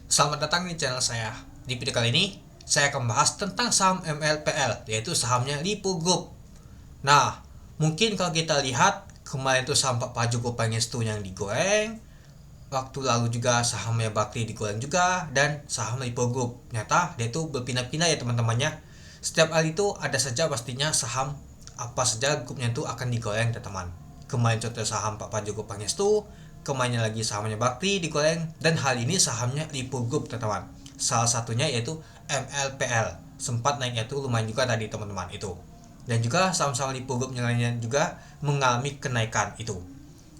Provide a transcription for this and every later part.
Selamat datang di channel saya. Di video kali ini, saya akan membahas tentang saham MLPL, yaitu sahamnya Lipo Group. Nah, mungkin kalau kita lihat, kemarin itu saham Pak Joko Pangestu yang digoreng, waktu lalu juga sahamnya Bakti digoreng juga, dan saham Lipo Group. Nyata, dia itu berpindah-pindah ya teman-temannya. Setiap kali itu ada saja pastinya saham apa saja grupnya itu akan digoreng teman-teman. Kemarin contoh saham Pak Joko Pangestu, kemarinnya lagi sahamnya Bakti digoreng, dan hal ini sahamnya Lipo Group teman-teman. Salah satunya yaitu MLPL, sempat naiknya itu lumayan juga tadi teman-teman itu. Dan juga saham-saham Lipo Group yang lainnya juga mengalami kenaikan itu.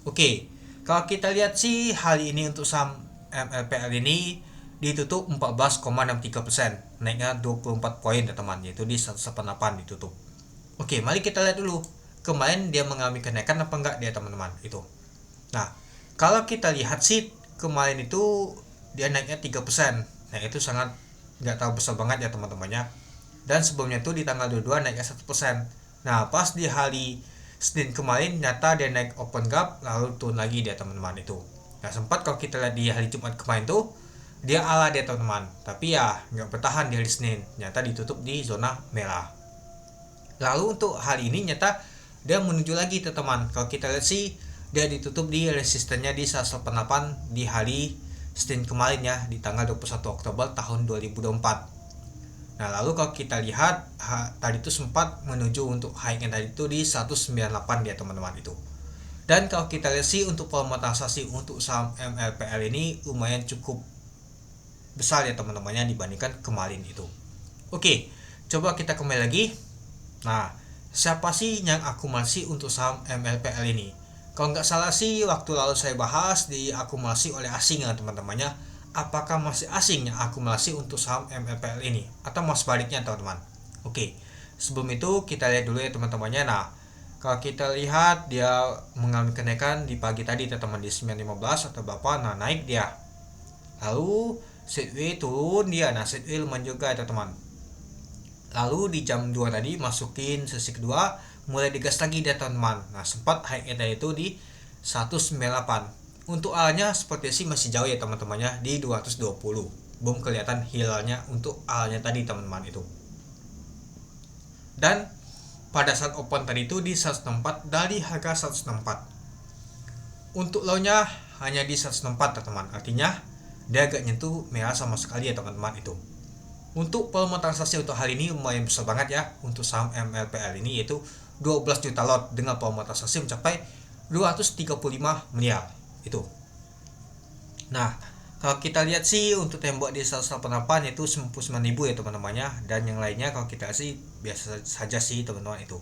Oke, kalau kita lihat sih hari ini untuk saham MLPL ini ditutup 14,63%, naiknya 24 poin teman-teman, yaitu di 118 ditutup. Oke, mari kita lihat dulu kemarin dia mengalami kenaikan apa enggak dia teman-teman itu. Nah, kalau kita lihat sih kemarin itu dia naiknya 3%. Nah, itu sangat nggak tahu besar banget ya teman-temannya. Dan sebelumnya itu di tanggal 22 naiknya 1%. Nah, pas di hari Senin kemarin nyata dia naik open gap lalu turun lagi dia teman-teman itu. Nah, sempat kalau kita lihat di hari Jumat kemarin tuh dia ala dia teman-teman, tapi ya nggak bertahan di hari Senin, nyata ditutup di zona merah. Lalu untuk hari ini nyata dia menuju lagi teman-teman. Kalau kita lihat sih dia ditutup di resistennya di 188 di hari Senin kemarin ya, di tanggal 21 Oktober tahun 2024. Nah, lalu kalau kita lihat tadi itu sempat menuju untuk high-nya tadi itu di 198 dia teman-teman itu. Dan kalau kita lihat sih untuk volume transaksi untuk saham MLPL ini lumayan cukup besar ya teman-temannya dibandingkan kemarin itu. Oke, coba kita kembali lagi. Nah, siapa sih yang akumulasi untuk saham MLPL ini? Kalau nggak salah sih waktu lalu saya bahas diakumulasi oleh asing ya teman-temannya. Apakah masih asing yang akumulasi untuk saham MLPL ini? Atau mas baliknya teman-teman? Oke, sebelum itu kita lihat dulu ya teman-temannya. Nah, kalau kita lihat dia mengalami kenaikan di pagi tadi teman-teman di 9.15 atau berapa, nah naik dia. Lalu sideways turun dia, nah sideways lumayan juga ya teman-teman. Lalu di jam 2 tadi masukin sesi kedua, mulai digas lagi dia teman-teman. Nah, sempat high-nya tadi itu di 198. Untuk A-nya seperti sih masih jauh ya teman-temannya di 220. Belum kelihatan hilalnya untuk A-nya tadi teman-teman itu. Dan pada saat open tadi itu di 164 dari harga 164. Untuk low-nya hanya di 164 teman-teman. Artinya dia agak nyentuh merah sama sekali ya teman-teman itu. Untuk volume transaksi untuk hari ini lumayan besar banget ya untuk saham MLPL ini, yaitu 12 juta lot dengan volume transaksi mencapai 235 miliar itu. Nah, kalau kita lihat sih untuk tembok di 188 itu 99.000 ya teman-temannya, dan yang lainnya kalau kita sih biasa saja sih teman-teman itu.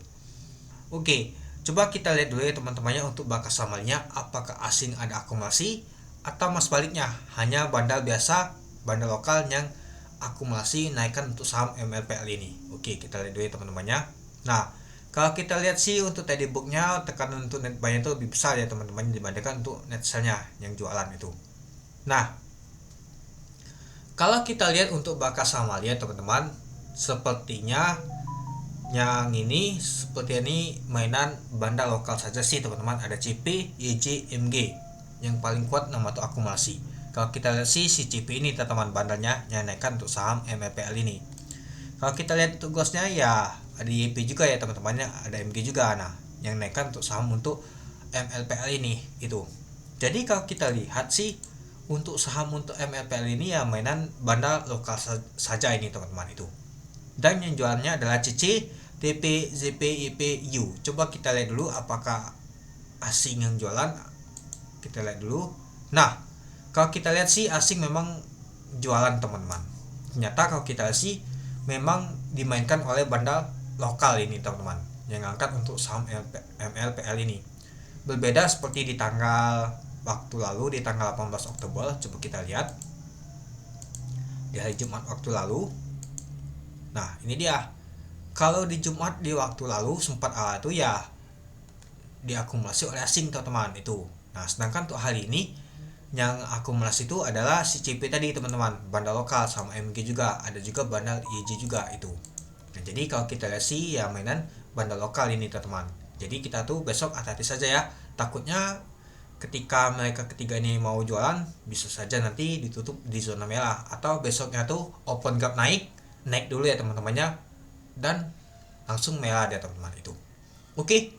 Oke, coba kita lihat dulu ya teman-temannya untuk bakas samalnya, apakah asing ada akumulasi atau mas baliknya hanya bandar biasa, bandar lokal yang akumulasi naikkan untuk saham MLPL ini. Oke, kita lihat dulu ya teman-temannya. Nah, kalau kita lihat sih untuk tadi booknya tekanan untuk net buy itu lebih besar ya teman-teman dibandingkan untuk net sell-nya yang jualan itu. Nah, kalau kita lihat untuk bakas samalnya teman-teman, sepertinya yang ini seperti ini mainan bandar lokal saja sih teman-teman. Ada CP, YJ, MG yang paling kuat nama tuh akumulasi. Kalau kita lihat sih si CP ini teman-teman bandarnya yang naikkan untuk saham MLPL ini. Kalau kita lihat untuk gosnya ya ada YP juga ya teman-temannya, ada MG juga. Nah, yang naikkan untuk saham untuk MLPL ini itu. Jadi kalau kita lihat sih untuk saham untuk MLPL ini ya mainan bandar lokal saja ini teman-teman itu. Dan yang jualannya adalah CC, TP, ZP, YP, U. Coba kita lihat dulu apakah asing yang jualan. Kita lihat dulu. Nah, kalau kita lihat sih asing memang jualan teman-teman. Ternyata kalau kita lihat sih memang dimainkan oleh bandar lokal ini teman-teman, yang angkat untuk saham MLPL ini. Berbeda seperti di tanggal waktu lalu di tanggal 18 Oktober. Coba kita lihat di hari Jumat waktu lalu. Nah, ini dia. Kalau di Jumat di waktu lalu sempat itu ya diakumulasi oleh asing teman-teman itu. Nah, sedangkan untuk hari ini yang akumulasi itu adalah si CP tadi teman-teman, bandar lokal sama MG juga, ada juga bandar IJ juga itu. Nah, jadi kalau kita lihat sih ya mainan bandar lokal ini teman-teman. Jadi kita tuh besok hati-hati saja ya. Takutnya ketika mereka ketiga ini mau jualan, bisa saja nanti ditutup di zona merah, atau besoknya tuh open gap naik dulu ya teman-temannya, dan langsung merah ya teman-teman itu. Oke,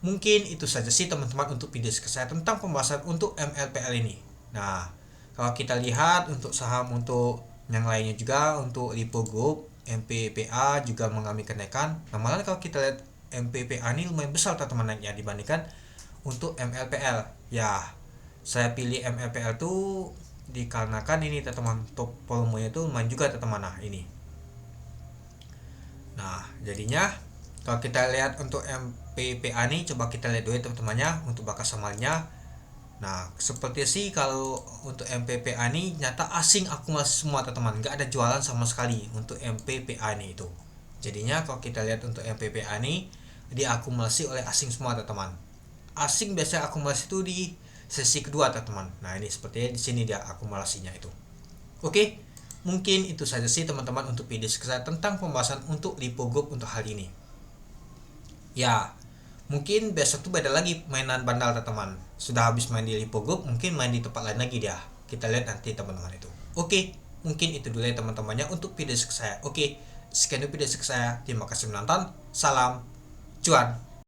mungkin itu saja sih teman-teman untuk video saya tentang pembahasan untuk MLPL ini. Nah, kalau kita lihat untuk saham untuk yang lainnya juga, untuk Lipo Group, MPPA juga mengalami kenaikan. Nah, malah kalau kita lihat MPPA ini lumayan besar teman-teman naiknya dibandingkan untuk MLPL. Ya, saya pilih MLPL tuh dikarenakan ini teman-teman, top volumenya itu lumayan juga teman-teman. Nah, ini. Nah, jadinya kalau kita lihat untuk MPPA nih, coba kita lihat dulu ya teman-temannya untuk bakas samarnya. Nah, seperti sih kalau untuk MPPA nih nyata asing akumulasi semua teman-teman, nggak ada jualan sama sekali untuk MPPA nih itu. Jadinya kalau kita lihat untuk MPPA nih diakumulasi oleh asing semua teman-teman. Asing biasanya akumulasi itu di sesi kedua teman-teman. Nah, ini sepertinya di sini dia akumulasinya itu. Oke, mungkin itu saja sih teman-teman untuk video saya tentang pembahasan untuk Lipo Group untuk hal ini. Ya, mungkin besok tuh beda lagi mainan bandal teman-teman. Sudah habis main di Lipo Group, mungkin main di tempat lain lagi dia. Kita lihat nanti teman-teman itu. Oke, mungkin itu dulu ya teman-temannya untuk video saya. Oke, sekian dulu video saya. Terima kasih menonton. Salam cuan.